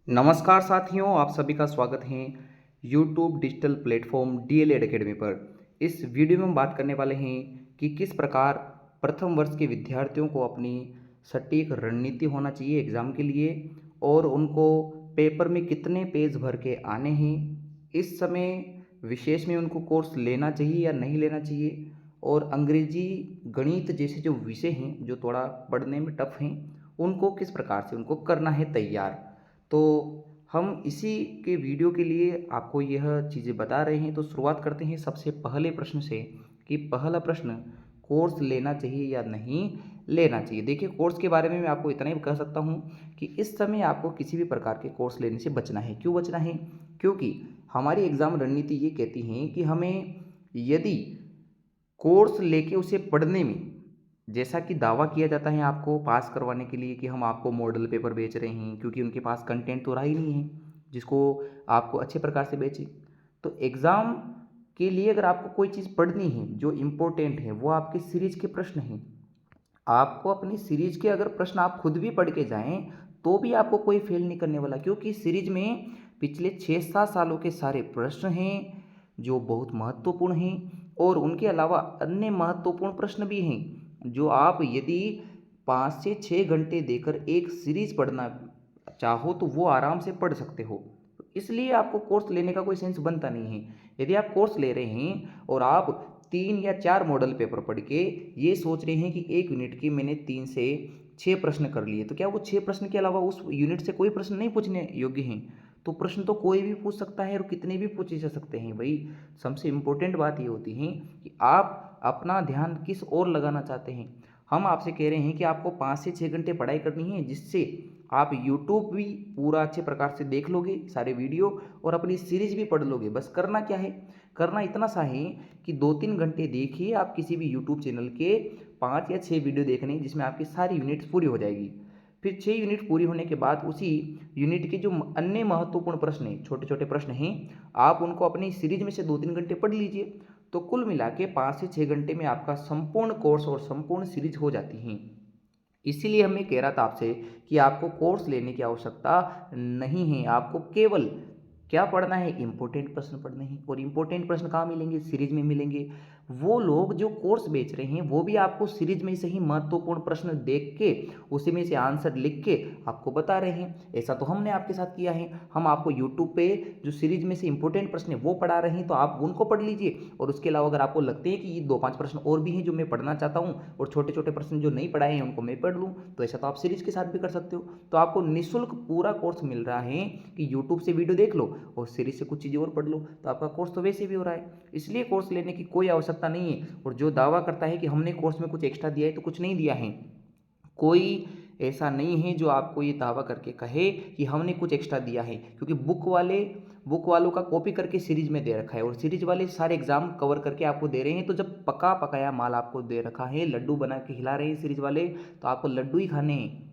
नमस्कार साथियों, आप सभी का स्वागत है YouTube digital platform DElEd academy पर। इस वीडियो में हम बात करने वाले हैं कि किस प्रकार प्रथम वर्ष के विद्यार्थियों को अपनी सटीक रणनीति होना चाहिए एग्ज़ाम के लिए और उनको पेपर में कितने पेज भर के आने हैं, इस समय विशेष में उनको कोर्स लेना चाहिए या नहीं लेना चाहिए, और अंग्रेजी गणित जैसे जो विषय हैं जो थोड़ा पढ़ने में टफ हैं, उनको किस प्रकार से उनको करना है तैयार। तो हम इसी के वीडियो के लिए आपको यह चीज़ें बता रहे हैं। तो शुरुआत करते हैं सबसे पहले प्रश्न से कि पहला प्रश्न, कोर्स लेना चाहिए या नहीं लेना चाहिए। देखिए, कोर्स के बारे में मैं आपको इतना ही कह सकता हूँ कि इस समय आपको किसी भी प्रकार के कोर्स लेने से बचना है। क्यों बचना है? क्योंकि हमारी एग्ज़ाम रणनीति ये कहती है कि हमें यदि कोर्स लेके उसे पढ़ने में, जैसा कि दावा किया जाता है आपको पास करवाने के लिए कि हम आपको मॉडल पेपर बेच रहे हैं, क्योंकि उनके पास कंटेंट तो रहा ही नहीं है जिसको आपको अच्छे प्रकार से बेचें। तो एग्ज़ाम के लिए अगर आपको कोई चीज़ पढ़नी है जो इम्पोर्टेंट है, वो आपके सीरीज के प्रश्न हैं। आपको अपनी सीरीज के अगर प्रश्न आप खुद भी पढ़ के जाएं तो भी आपको कोई फेल नहीं करने वाला, क्योंकि सीरीज में पिछले 6-7 सालों के सारे प्रश्न हैं जो बहुत महत्वपूर्ण हैं, और उनके अलावा अन्य महत्वपूर्ण प्रश्न भी हैं जो आप यदि 5 से 6 घंटे देकर एक सीरीज पढ़ना चाहो तो वो आराम से पढ़ सकते हो। इसलिए आपको कोर्स लेने का कोई सेंस बनता नहीं है। यदि आप कोर्स ले रहे हैं और आप 3 या 4 मॉडल पेपर पढ़ के ये सोच रहे हैं कि 1 यूनिट के मैंने 3 से 6 प्रश्न कर लिए, तो क्या वो 6 प्रश्न के अलावा उस यूनिट से कोई प्रश्न नहीं पूछने योग्य हैं? तो प्रश्न तो कोई भी पूछ सकता है और कितने भी पूछे जा सकते हैं भाई। सबसे इम्पोर्टेंट बात ये होती है कि आप अपना ध्यान किस ओर लगाना चाहते हैं। हम आपसे कह रहे हैं कि आपको 5 से 6 घंटे पढ़ाई करनी है, जिससे आप यूट्यूब भी पूरा अच्छे प्रकार से देख लोगे सारे वीडियो, और अपनी सीरीज भी पढ़ लोगे। बस करना क्या है? करना इतना सा है कि 2-3 घंटे देखिए आप किसी भी यूट्यूब चैनल के 5 या 6 वीडियो देखने, जिसमें आपकी सारी यूनिट्स पूरी हो जाएगी। फिर 6 यूनिट पूरी होने के बाद उसी यूनिट के जो अन्य महत्वपूर्ण प्रश्न हैं, छोटे छोटे प्रश्न हैं, आप उनको अपनी सीरीज में से 2-3 घंटे पढ़ लीजिए। तो कुल मिला के 5 से 6 घंटे में आपका संपूर्ण कोर्स और संपूर्ण सीरीज हो जाती हैं। इसीलिए मैं कह रहा था आपसे कि आपको कोर्स लेने की आवश्यकता नहीं है। आपको केवल क्या पढ़ना है? इंपॉर्टेंट प्रश्न पढ़ने हैं। और इंपॉर्टेंट प्रश्न कहाँ मिलेंगे? सीरीज में मिलेंगे। वो लोग जो कोर्स बेच रहे हैं वो भी आपको सीरीज में से ही महत्वपूर्ण प्रश्न देख के उसी में से आंसर लिख के आपको बता रहे हैं। ऐसा तो हमने आपके साथ किया है। हम आपको यूट्यूब पे जो सीरीज में से इंपॉर्टेंट प्रश्न है वो पढ़ा रहे हैं, तो आप उनको पढ़ लीजिए। और उसके अलावा अगर आपको लगते हैं कि ये 2-5 प्रश्न और भी हैं जो मैं पढ़ना चाहता हूँ, और छोटे छोटे प्रश्न जो नहीं पढ़ाए हैं उनको मैं पढ़ लूँ, तो ऐसा तो आप सीरीज के साथ भी कर सकते हो। तो आपको निःशुल्क पूरा कोर्स मिल रहा है कि यूट्यूब से वीडियो देख लो और सीरीज से कुछ चीज़ें और पढ़ लो, तो आपका कोर्स तो वैसे भी हो रहा है। इसलिए कोर्स लेने की कोई आवश्यकता नहीं है। और जो दावा करता है कि हमने कोर्स में कुछ एक्स्ट्रा दिया है, तो कुछ नहीं दिया है। कोई ऐसा नहीं है जो आपको ये दावा करके कहे कि हमने कुछ एक्स्ट्रा दिया है, क्योंकि बुक वालों का कॉपी करके सीरीज में दे रखा है, और सीरीज वाले सारे एग्जाम कवर करके आपको दे रहे हैं। तो जब पका पकाया माल आपको दे रखा है, लड्डू बना के खिला रहे हैं सीरीज वाले, तो आपको लड्डू ही खाने हैं।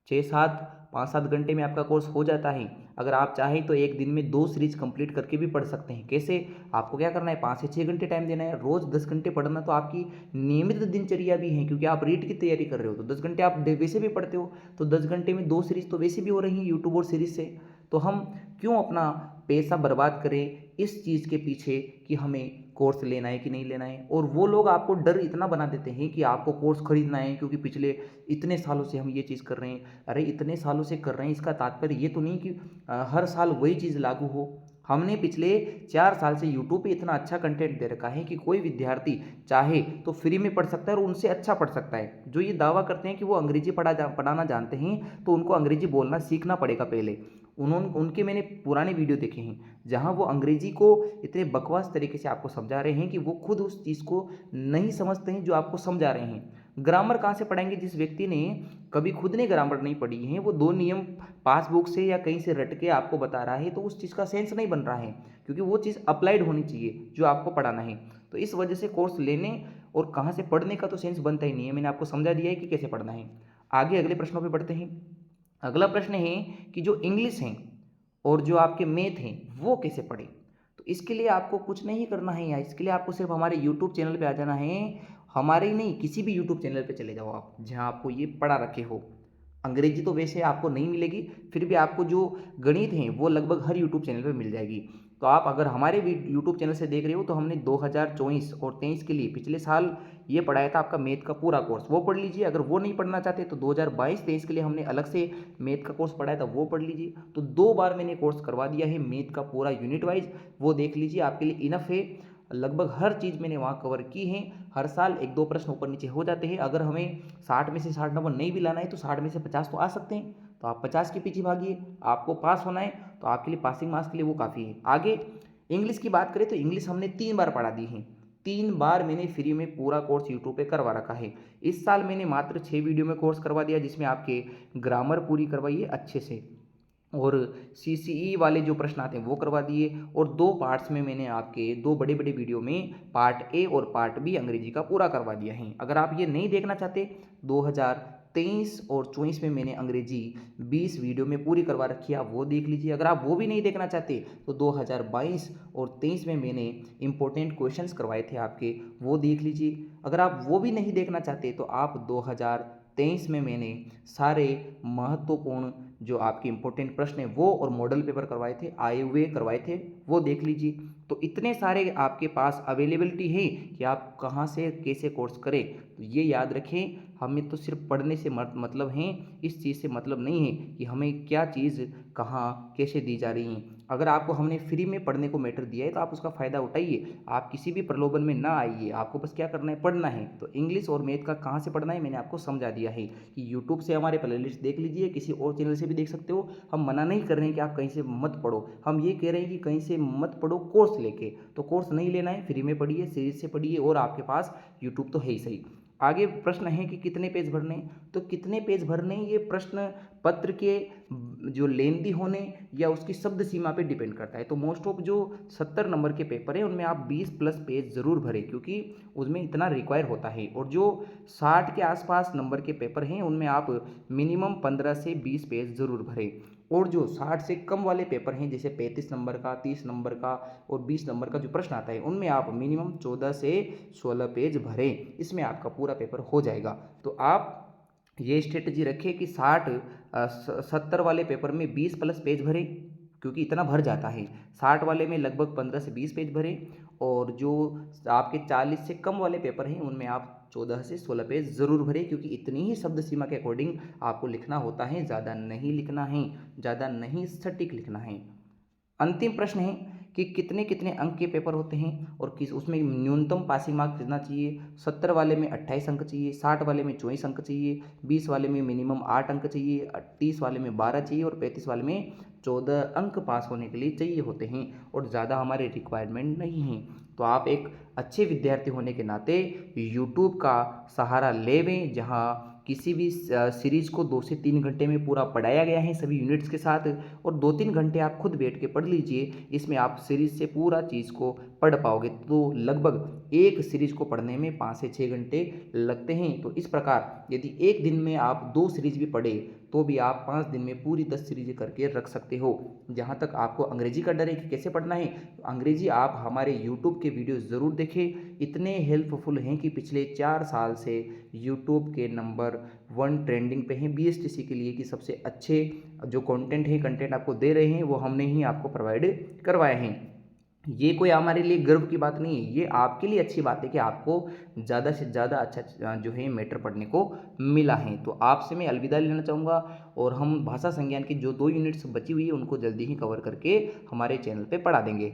5-7 घंटे में आपका कोर्स हो जाता है। अगर आप चाहें तो एक दिन में 2 सीरीज कंप्लीट करके भी पढ़ सकते हैं। कैसे? आपको क्या करना है? 5 से 6 घंटे टाइम देना है। रोज़ 10 घंटे पढ़ना तो आपकी नियमित दिनचर्या भी है, क्योंकि आप रीट की तैयारी कर रहे हो, तो 10 घंटे आप वैसे भी पढ़ते हो। तो 10 घंटे में 2 सीरीज तो वैसे भी हो रही हैं यूट्यूब और सीरीज से। तो हम क्यों अपना पैसा बर्बाद करें इस चीज़ के पीछे कि हमें कोर्स लेना है कि नहीं लेना है। और वो लोग आपको डर इतना बना देते हैं कि आपको कोर्स खरीदना है, क्योंकि पिछले इतने सालों से हम ये चीज़ कर रहे हैं। अरे इतने सालों से कर रहे हैं, इसका तात्पर्य ये तो नहीं कि हर साल वही चीज़ लागू हो। हमने पिछले 4 साल से यूट्यूब पे इतना अच्छा कंटेंट दे रखा है कि कोई विद्यार्थी चाहे तो फ्री में पढ़ सकता है और उनसे अच्छा पढ़ सकता है। जो ये दावा करते हैं कि वो अंग्रेजी पढ़ाना जानते हैं, तो उनको अंग्रेजी बोलना सीखना पड़ेगा पहले। उनके मैंने पुराने वीडियो देखे हैं जहाँ वो अंग्रेजी को इतने बकवास तरीके से आपको समझा रहे हैं कि वो खुद उस चीज़ को नहीं समझते हैं जो आपको समझा रहे हैं। ग्रामर कहाँ से पढ़ाएंगे? जिस व्यक्ति ने कभी खुद ने ग्रामर नहीं पढ़ी है, वो 2 नियम पासबुक से या कहीं से रट के आपको बता रहा है, तो उस चीज़ का सेंस नहीं बन रहा है, क्योंकि वो चीज़ अप्लाइड होनी चाहिए जो आपको पढ़ाना है। तो इस वजह से कोर्स लेने और कहाँ से पढ़ने का तो सेंस बनता ही नहीं है। मैंने आपको समझा दिया है कि कैसे पढ़ना है। आगे अगले प्रश्नों पर बढ़ते हैं। अगला प्रश्न है कि जो इंग्लिश हैं और जो आपके मैथ हैं वो कैसे पढ़ें। तो इसके लिए आपको कुछ नहीं करना है। यहाँ इसके लिए आपको सिर्फ हमारे यूट्यूब चैनल पे आ जाना है। हमारे ही नहीं, किसी भी यूट्यूब चैनल पे चले जाओ आप जहाँ आपको ये पढ़ा रखे हो। अंग्रेजी तो वैसे आपको नहीं मिलेगी, फिर भी आपको जो गणित हैं वो लगभग हर यूट्यूब चैनल पे मिल जाएगी। तो आप अगर हमारे भी यूट्यूब चैनल से देख रहे हो तो हमने 2024 और 23 के लिए पिछले साल ये पढ़ाया था आपका मैथ का पूरा कोर्स, वो पढ़ लीजिए। अगर वो नहीं पढ़ना चाहते तो 2022-23 के लिए हमने अलग से मैथ का कोर्स पढ़ाया था, वो पढ़ लीजिए। तो 2 बार मैंने कोर्स करवा दिया है मैथ का पूरा यूनिट वाइज, वो देख लीजिए, आपके लिए इनफ है। लगभग हर चीज़ मैंने वहाँ कवर की है। हर साल 1-2 प्रश्न ऊपर नीचे हो जाते हैं। अगर हमें 60 में से 60 नंबर नहीं भी लाना है तो 60 में से 50 तो आ सकते हैं, तो आप 50 के पीछे भागिए। आपको पास होना है तो आपके लिए पासिंग मार्क्स के लिए वो काफ़ी है। आगे इंग्लिश की बात करें तो इंग्लिश हमने 3 बार पढ़ा दी है। 3 बार मैंने फ्री में पूरा कोर्स यूट्यूब पे करवा रखा है। इस साल मैंने मात्र 6 वीडियो में कोर्स करवा दिया, जिसमें आपके ग्रामर पूरी करवाई है अच्छे से, और सीसीई वाले जो प्रश्न आते हैं वो करवा दिए। और 2 पार्ट्स में मैंने आपके 2 बड़े वीडियो में पार्ट ए और पार्ट बी अंग्रेजी का पूरा करवा दिया है। अगर आप ये नहीं देखना चाहते, 2023 और 24 में मैंने अंग्रेजी 20 वीडियो में पूरी करवा रखी है, आप वो देख लीजिए। अगर आप वो भी नहीं देखना चाहते तो 2022 और 23 में मैंने इंपॉर्टेंट क्वेश्चंस करवाए थे आपके, वो देख लीजिए। अगर आप वो भी नहीं देखना चाहते तो आप 2023 में मैंने सारे महत्वपूर्ण जो आपके इंपॉर्टेंट प्रश्न हैं वो और मॉडल पेपर करवाए थे, आए हुए करवाए थे, वो देख लीजिए। तो इतने सारे आपके पास अवेलेबिलिटी है कि आप कहाँ से कैसे कोर्स करें। तो ये याद रखें, हमें तो सिर्फ पढ़ने से मतलब है, इस चीज़ से मतलब नहीं है कि हमें क्या चीज़ कहाँ कैसे दी जा रही है। अगर आपको हमने फ्री में पढ़ने को मैटर दिया है तो आप उसका फ़ायदा उठाइए, आप किसी भी प्रलोभन में ना आइए। आपको बस क्या करना है, पढ़ना है। तो इंग्लिश और मैथ का कहाँ से पढ़ना है मैंने आपको समझा दिया है कि यूट्यूब से हमारे प्लेलिस्ट देख लीजिए, किसी और चैनल से भी देख सकते हो। हम मना नहीं कर रहे हैं कि आप कहीं से मत पढ़ो, हम ये कह रहे हैं कि कहीं से मत पढ़ो कोर्स लेके। तो कोर्स नहीं लेना है, फ्री में पढ़िए, सीरीज से पढ़िए, और आपके पास यूट्यूब तो है ही सही। आगे प्रश्न है कि कितने पेज भरने, तो कितने पेज भरने ये प्रश्न पत्र के जो लेंदी होने या उसकी शब्द सीमा पे डिपेंड करता है। तो मोस्ट ऑफ जो 70 नंबर के पेपर है उनमें आप 20+ पेज ज़रूर भरें, क्योंकि उसमें इतना रिक्वायर होता है। और जो 60 के आसपास नंबर के पेपर हैं उनमें आप मिनिमम 15 से 20 पेज ज़रूर भरें। और जो 60 से कम वाले पेपर हैं, जैसे 35 नंबर का, 30 नंबर का और 20 नंबर का जो प्रश्न आता है, उनमें आप मिनिमम 14 से 16 पेज भरें, इसमें आपका पूरा पेपर हो जाएगा। तो आप ये स्ट्रेटजी रखें कि 70 वाले पेपर में 20+ पेज भरें, क्योंकि इतना भर जाता है। 60 वाले में लगभग 15 से 20 पेज भरें, और जो आपके 40 से कम वाले पेपर हैं उनमें आप 14 से 16 पेज ज़रूर भरें, क्योंकि इतनी ही शब्द सीमा के अकॉर्डिंग आपको लिखना होता है, ज़्यादा नहीं लिखना है, ज़्यादा नहीं सटीक लिखना है। अंतिम प्रश्न है कि कितने कितने अंक के पेपर होते हैं और किस उसमें न्यूनतम पासिंग मार्क्स कितना चाहिए। 70 वाले में 28 अंक चाहिए, 60 वाले में 24 अंक चाहिए, 20 वाले में मिनिमम 8 अंक चाहिए, 30 वाले में 12 चाहिए और 35 वाले में 14 अंक पास होने के लिए चाहिए होते हैं, और ज़्यादा हमारे रिक्वायरमेंट नहीं है। तो आप एक अच्छे विद्यार्थी होने के नाते यूट्यूब का सहारा लेवें, जहाँ किसी भी सीरीज को 2 से 3 घंटे में पूरा पढ़ाया गया है सभी यूनिट्स के साथ, और 2-3 घंटे आप खुद बैठ के पढ़ लीजिए। इसमें आप सीरीज से पूरा चीज़ को पढ़ पाओगे। तो लगभग एक सीरीज को पढ़ने में 5 से 6 घंटे लगते हैं। तो इस प्रकार यदि एक दिन में आप 2 सीरीज भी पढ़े तो भी आप 5 दिन में पूरी 10 सीरीज करके रख सकते हो। जहाँ तक आपको अंग्रेजी का डर है कि कैसे पढ़ना है, तो अंग्रेजी आप हमारे यूट्यूब के वीडियो ज़रूर देखें, इतने हेल्पफुल हैं कि पिछले 4 साल से यूट्यूब के नंबर 1 ट्रेंडिंग पे हैं बीएसटीसी के लिए, कि सबसे अच्छे जो कंटेंट आपको दे रहे हैं वो हमने ही आपको प्रोवाइड करवाए हैं। ये कोई हमारे लिए गर्व की बात नहीं है, ये आपके लिए अच्छी बात है कि आपको ज़्यादा से ज़्यादा अच्छा जो है मैटर पढ़ने को मिला है। तो आपसे मैं अलविदा लेना चाहूँगा, और हम भाषा संज्ञान की जो 2 यूनिट्स बची हुई है उनको जल्दी ही कवर करके हमारे चैनल पे पढ़ा देंगे।